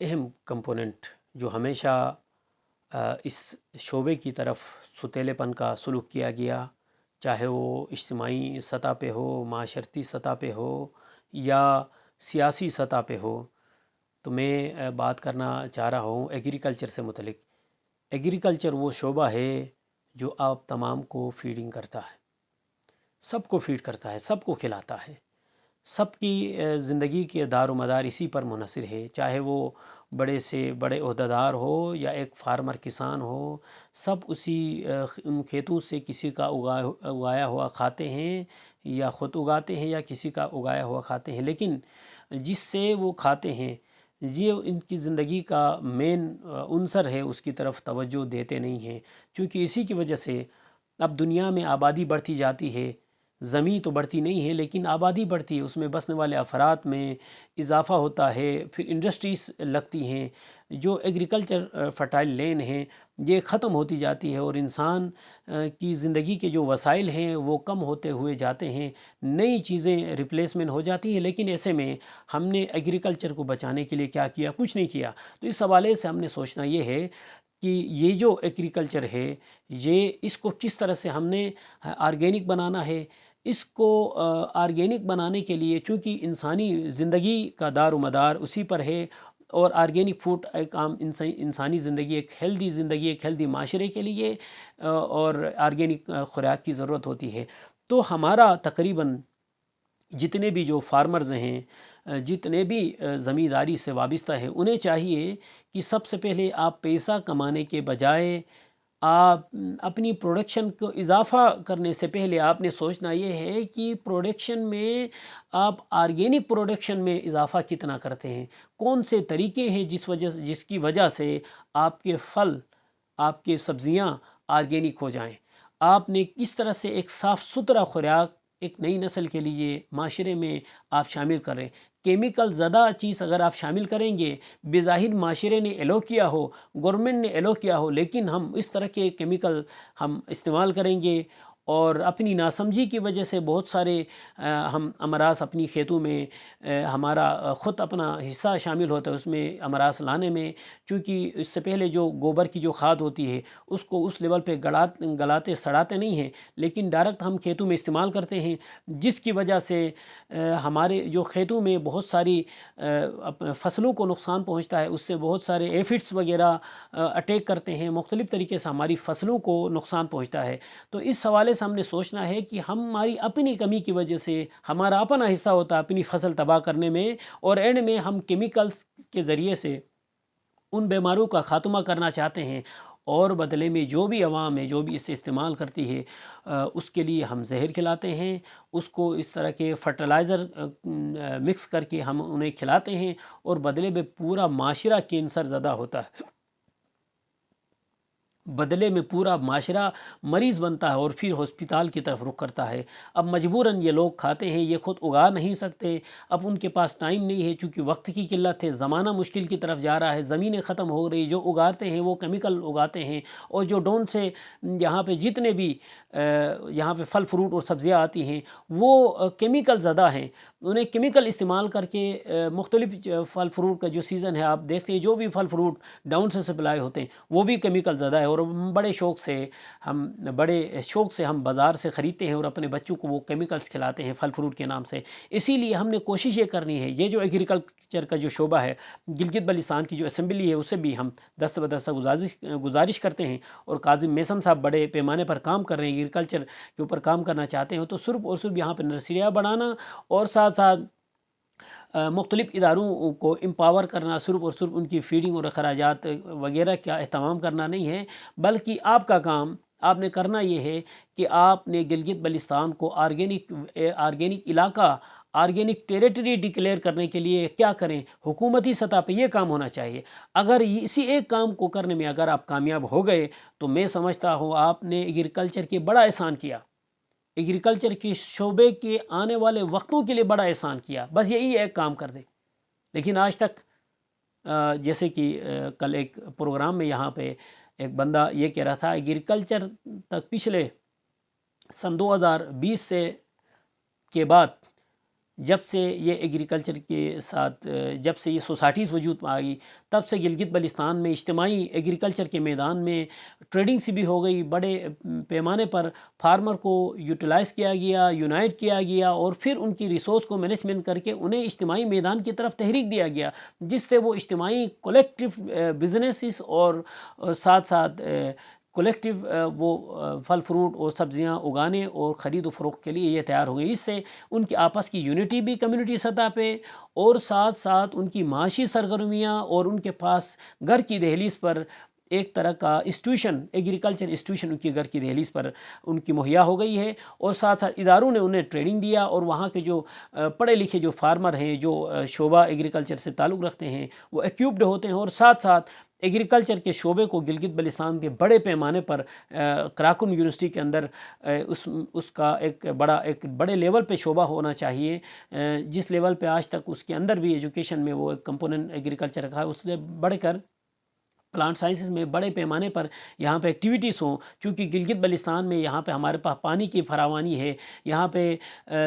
اہم کمپوننٹ جو ہمیشہ اس شعبے کی طرف ستیلے پن کا سلوک کیا گیا، چاہے وہ اجتماعی سطح پہ ہو، معاشرتی سطح پہ ہو یا سیاسی سطح پہ ہو، تو میں بات کرنا چاہ رہا ہوں ایگریکلچر سے متعلق۔ ایگریکلچر وہ شعبہ ہے جو آپ تمام کو فیڈنگ کرتا ہے، سب کو فیڈ کرتا ہے، سب کو کھلاتا ہے، سب کی زندگی کے دار و مدار اسی پر منحصر ہے، چاہے وہ بڑے سے بڑے عہدیدار ہو یا ایک فارمر کسان ہو، سب اسی ان کھیتوں سے کسی کا اگایا ہوا کھاتے ہیں یا خود اگاتے ہیں یا کسی کا اگایا ہوا کھاتے ہیں، لیکن جس سے وہ کھاتے ہیں یہ ان کی زندگی کا مین عنصر ہے، اس کی طرف توجہ دیتے نہیں ہیں، چونکہ اسی کی وجہ سے اب دنیا میں آبادی بڑھتی جاتی ہے، زمین تو بڑھتی نہیں ہے لیکن آبادی بڑھتی ہے، اس میں بسنے والے افراد میں اضافہ ہوتا ہے، پھر انڈسٹریز لگتی ہیں، جو ایگریکلچر فرٹائل لینڈ ہیں یہ ختم ہوتی جاتی ہے اور انسان کی زندگی کے جو وسائل ہیں وہ کم ہوتے ہوئے جاتے ہیں، نئی چیزیں ریپلیسمنٹ ہو جاتی ہیں، لیکن ایسے میں ہم نے ایگریکلچر کو بچانے کے لیے کیا کیا؟ کچھ نہیں کیا۔ تو اس حوالے سے ہم نے سوچنا یہ ہے کہ یہ جو ایگریکلچر ہے یہ اس کو کس طرح سے ہم نے آرگینک بنانا ہے۔ اس کو آرگینک بنانے کے لیے چونکہ انسانی زندگی کا دار و مدار اسی پر ہے، اور آرگینک فوڈ ایک عام انسانی زندگی، ایک ہیلدی زندگی، ایک ہیلدی معاشرے کے لیے اور آرگینک خوراک کی ضرورت ہوتی ہے۔ تو ہمارا تقریباً جتنے بھی جو فارمرز ہیں، جتنے بھی زمینداری سے وابستہ ہیں، انہیں چاہیے کہ سب سے پہلے آپ پیسہ کمانے کے بجائے آپ اپنی پروڈکشن کو اضافہ کرنے سے پہلے آپ نے سوچنا یہ ہے کہ پروڈکشن میں آپ آرگینک پروڈکشن میں اضافہ کتنا کرتے ہیں، کون سے طریقے ہیں جس کی وجہ سے آپ کے پھل، آپ کے سبزیاں آرگینک ہو جائیں۔ آپ نے کس طرح سے ایک صاف ستھرا خوراک ایک نئی نسل کے لیے معاشرے میں آپ شامل کریں۔ کیمیکل زدہ چیز اگر آپ شامل کریں گے، بظاہر معاشرے نے ایلو کیا ہو، گورنمنٹ نے ایلو کیا ہو، لیکن ہم اس طرح کے کیمیکل ہم استعمال کریں گے اور اپنی ناسمجھی کی وجہ سے بہت سارے ہم امراض اپنی کھیتوں میں ہمارا خود اپنا حصہ شامل ہوتا ہے اس میں امراض لانے میں، چونکہ اس سے پہلے جو گوبر کی جو کھاد ہوتی ہے اس کو اس لیول پہ گلاتے سڑاتے نہیں ہیں، لیکن ڈائریکٹ ہم کھیتوں میں استعمال کرتے ہیں، جس کی وجہ سے ہمارے جو کھیتوں میں بہت ساری فصلوں کو نقصان پہنچتا ہے، اس سے بہت سارے ایفڈس وغیرہ اٹیک کرتے ہیں، مختلف طریقے سے ہماری فصلوں کو نقصان پہنچتا ہے۔ تو اس حوالے سے ہم نے سوچنا ہے کہ ہماری اپنی کمی کی وجہ سے ہمارا اپنا حصہ ہوتا ہے اپنی فصل تباہ کرنے میں، اور اینڈ میں ہم کیمیکلز کے ذریعے سے ان بیماریوں کا خاتمہ کرنا چاہتے ہیں، اور بدلے میں جو بھی عوام ہے جو بھی اسے استعمال کرتی ہے اس کے لیے ہم زہر کھلاتے ہیں، اس کو اس طرح کے فرٹیلائزر مکس کر کے ہم انہیں کھلاتے ہیں، اور بدلے میں پورا معاشرہ کینسر زدہ ہوتا ہے، بدلے میں پورا معاشرہ مریض بنتا ہے اور پھر ہسپتال کی طرف رخ کرتا ہے۔ اب مجبوراً یہ لوگ کھاتے ہیں، یہ خود اگا نہیں سکتے، اب ان کے پاس ٹائم نہیں ہے چونکہ وقت کی قلت ہے، زمانہ مشکل کی طرف جا رہا ہے، زمینیں ختم ہو رہی، جو اگاتے ہیں وہ کیمیکل اگاتے ہیں، اور جو ڈون سے یہاں پہ جتنے بھی یہاں پہ پھل فروٹ اور سبزیاں آتی ہیں وہ کیمیکل زدہ ہیں، انہیں کیمیکل استعمال کر کے مختلف پھل فروٹ کا جو سیزن ہے آپ دیکھتے ہیں جو بھی پھل فروٹ ڈاؤن سے سپلائی ہوتے ہیں وہ بھی کیمیکل زدہ ہے، اور بڑے شوق سے ہم بازار سے خریدتے ہیں اور اپنے بچوں کو وہ کیمیکلز کھلاتے ہیں پھل فروٹ کے نام سے۔ اسی لیے ہم نے کوشش یہ کرنی ہے، یہ جو ایگریکلچر کا جو شعبہ ہے، گلگت بلتستان کی جو اسمبلی ہے اسے بھی ہم دست بدستہ گزارش کرتے ہیں، اور کاظم میثم صاحب بڑے پیمانے پر کام کر رہے ہیں، ایگریکلچر کے اوپر کام کرنا چاہتے ہیں، تو صرف اور صرف یہاں پہ نرسریاں بنانا اور ساتھ ساتھ مختلف اداروں کو امپاور کرنا، صرف اور صرف ان کی فیڈنگ اور اخراجات وغیرہ کا اہتمام کرنا نہیں ہے، بلکہ آپ کا کام آپ نے کرنا یہ ہے کہ آپ نے گلگت بلتستان کو آرگینک علاقہ، آرگینک ٹیریٹری ڈکلیئر کرنے کے لیے کیا کریں، حکومتی سطح پہ یہ کام ہونا چاہیے۔ اگر اسی ایک کام کو کرنے میں اگر آپ کامیاب ہو گئے تو میں سمجھتا ہوں آپ نے ایگریکلچر کے بڑا احسان کیا، ایگریکلچر کے شعبے کے آنے والے وقتوں کے لیے بڑا احسان کیا، بس یہی ایک کام کر دیں۔ لیکن آج تک جیسے کہ کل ایک پروگرام میں یہاں پہ ایک بندہ یہ کہہ رہا تھا، ایگریکلچر تک پچھلے سن 2020 سے کے بعد جب سے یہ ایگریکلچر کے ساتھ جب سے یہ سوسائٹیز وجود میں آئی، تب سے گلگت بلتستان میں اجتماعی ایگریکلچر کے میدان میں ٹریڈنگ سی بھی ہو گئی، بڑے پیمانے پر فارمر کو یوٹیلائز کیا گیا، یونائٹ کیا گیا، اور پھر ان کی ریسورس کو مینجمنٹ کر کے انہیں اجتماعی میدان کی طرف تحریک دیا گیا، جس سے وہ اجتماعی کولیکٹیو بزنسز اور ساتھ ساتھ کولیکٹیو وہ پھل فروٹ اور سبزیاں اگانے اور خرید و فروخت کے لیے یہ تیار ہو گئی۔ اس سے ان کی آپس کی یونٹی بھی کمیونٹی سطح پہ، اور ساتھ ساتھ ان کی معاشی سرگرمیاں، اور ان کے پاس گھر کی دہلیز پر ایک طرح کا انسٹیٹیوشن، ایگریکلچر انسٹیٹیوشن ان کی گھر کی دہلیز پر ان کی مہیا ہو گئی ہے، اور ساتھ ساتھ اداروں نے انہیں ٹریننگ دیا، اور وہاں کے جو پڑھے لکھے جو فارمر ہیں، جو شعبہ ایگریکلچر سے تعلق رکھتے ہیں، وہ ایکیوپڈ ہوتے ہیں، اور ساتھ ساتھ ایگریکلچر کے شعبے کو گلگت بلتستان کے بڑے پیمانے پر کراکن یونیورسٹی کے اندر اس کا ایک بڑے لیول پہ شعبہ ہونا چاہیے، جس لیول پہ آج تک اس کے اندر بھی ایجوکیشن میں وہ ایک کمپوننٹ ایگریکلچر رکھا ہے، اس سے بڑھ کر پلانٹ سائنسز میں بڑے پیمانے پر یہاں پہ ایکٹیویٹیز ہوں، چونکہ گلگت بلتستان میں یہاں پہ ہمارے پاس پانی کی فراوانی ہے، یہاں پہ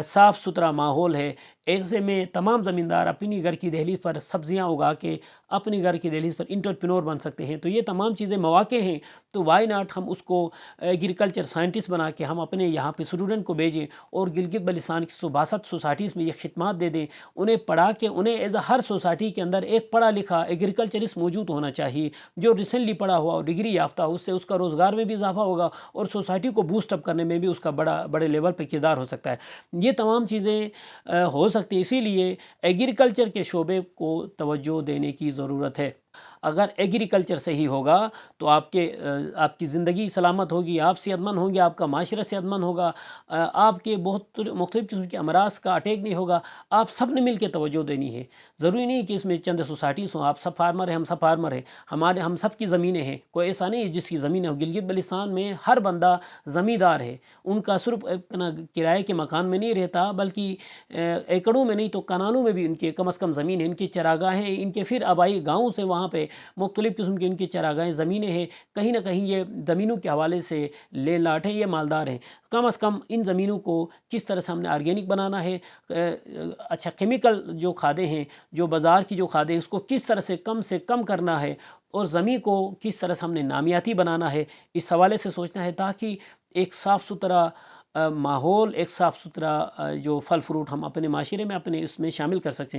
صاف ستھرا ماحول ہے، ایسے میں تمام زمیندار اپنی گھر کی دہلیز پر سبزیاں اگا کے اپنی گھر کی دہلیز پر انٹرپرینور بن سکتے ہیں۔ تو یہ تمام چیزیں مواقع ہیں، تو وائی ناٹ ہم اس کو ایگریکلچر سائنٹسٹ بنا کے ہم اپنے یہاں پہ اسٹوڈنٹ کو بھیجیں، اور گلگت بلتستان کی 62 سوسائٹیز میں یہ خدمات دے دیں، انہیں پڑھا کے انہیں ایز ہر سوسائٹی کے اندر ایک پڑھا لکھا ایگریکلچرسٹ موجود ہونا چاہیے، جو ریسنٹلی پڑھا ہوا اور ڈگری یافتہ ہو، اس سے اس کا روزگار میں بھی اضافہ ہوگا، اور سوسائٹی کو بوسٹ اپ کرنے میں بھی اس کا بڑے لیول پہ کردار ہو سکتا ہے۔ یہ تمام چیزیں ہو سکتی ہیں، اسی لیے ایگریکلچر کے شعبے کو توجہ دینے کی ضرورت ہے۔ اگر ایگریکلچر صحیح ہوگا تو آپ کی زندگی سلامت ہوگی، آپ صحت مند ہوں گے، آپ کا معاشرہ صحت مند ہوگا، آپ کے بہت مختلف قسم کے امراض کا اٹیک نہیں ہوگا۔ آپ سب نے مل کے توجہ دینی ہے، ضروری نہیں کہ اس میں چند سوسائٹیز ہوں، آپ سب فارمر ہیں، ہم سب فارمر ہیں، ہم سب کی زمینیں ہیں، کوئی ایسا نہیں ہے جس کی زمینیں ہوں۔ گلگت بلتستان میں ہر بندہ زمیندار ہے، ان کا صرف کرائے کے مکان میں نہیں رہتا، بلکہ ایکڑوں میں نہیں تو کنالوں میں بھی ان کے کم از کم زمین ہے، ان کی چراگاہیں، ان کے پھر آبائی گاؤں سے وہاں پہ مختلف قسم کی ان کی چراگاہیں، زمینیں ہیں، کہیں نہ کہیں یہ زمینوں کے حوالے سے لے لاٹ ہیں، یہ مالدار ہیں۔ کم از کم ان زمینوں کو کس طرح سے ہم نے آرگینک بنانا ہے، اچھا کیمیکل جو کھادیں ہیں، جو بازار کی جو کھادیں ہیں، اس کو کس طرح سے کم کرنا ہے، اور زمین کو کس طرح سے ہم نے نامیاتی بنانا ہے، اس حوالے سے سوچنا ہے، تاکہ ایک صاف ستھرا ماحول، ایک صاف ستھرا جو پھل فروٹ ہم اپنے معاشرے میں اپنے اس میں شامل کر سکتے ہیں۔